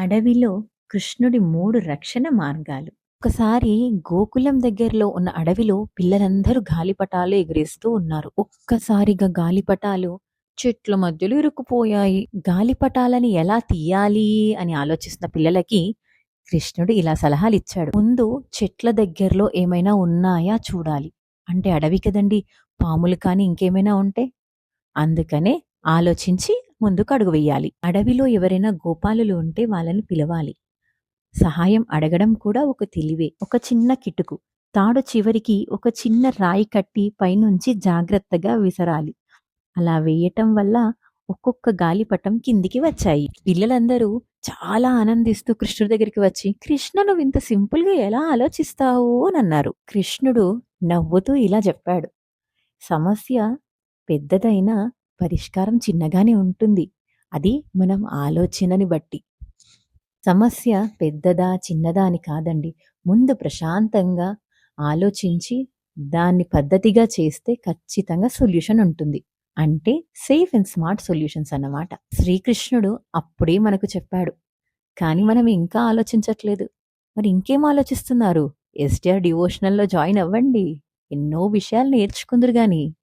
అడవిలో కృష్ణుడి 3 రక్షణ మార్గాలు. ఒకసారి గోకులం దగ్గరలో ఉన్న అడవిలో పిల్లలందరూ గాలిపటాలు ఎగిరేస్తూ ఉన్నారు. ఒక్కసారిగా గాలిపటాలు చెట్ల మధ్యలో ఇరుక్కుపోయాయి. గాలిపటాలని ఎలా తీయాలి అని ఆలోచిస్తున్న పిల్లలకి కృష్ణుడు ఇలా సలహాలిచ్చాడు. ముందు చెట్ల దగ్గరలో ఏమైనా ఉన్నాయా చూడాలి. అంటే అడవి కదండి, పాములు కానీ ఇంకేమైనా ఉంటే? అందుకనే ఆలోచించి ముందుకు అడుగు వెయ్యాలి. అడవిలో ఎవరైనా గోపాలులు ఉంటే వాళ్ళని పిలవాలి. సహాయం అడగడం కూడా ఒక తెలివే. ఒక చిన్న కిటుకు. తాడు చివరికి ఒక చిన్న రాయి కట్టి పైనుంచి జాగ్రత్తగా విసరాలి. అలా వేయటం వల్ల ఒక్కొక్క గాలిపటం కిందికి వచ్చాయి. పిల్లలందరూ చాలా ఆనందిస్తూ కృష్ణుడి దగ్గరికి వచ్చి, "కృష్ణ, నువ్వు ఇంత సింపుల్గా ఎలా ఆలోచిస్తావు?" అని అన్నారు. కృష్ణుడు నవ్వుతూ ఇలా చెప్పాడు, "సమస్య పెద్దదైనా పరిష్కారం చిన్నగానే ఉంటుంది. అది మనం ఆలోచనని బట్టి. సమస్య పెద్దదా చిన్నదా అని కాదండి. ముందు ప్రశాంతంగా ఆలోచించి దాన్ని పద్ధతిగా చేస్తే ఖచ్చితంగా సొల్యూషన్ ఉంటుంది." అంటే సేఫ్ అండ్ స్మార్ట్ సొల్యూషన్స్ అన్నమాట. శ్రీకృష్ణుడు అప్పుడే మనకు చెప్పాడు. కానీ మనం ఇంకా ఆలోచించట్లేదు. మరి ఇంకేం ఆలోచిస్తున్నారు? ఎస్‌టిఆర్ డివోషనల్‌లో జాయిన్ అవ్వండి. ఎన్నో విషయాలు నేర్చుకుందురు గాని.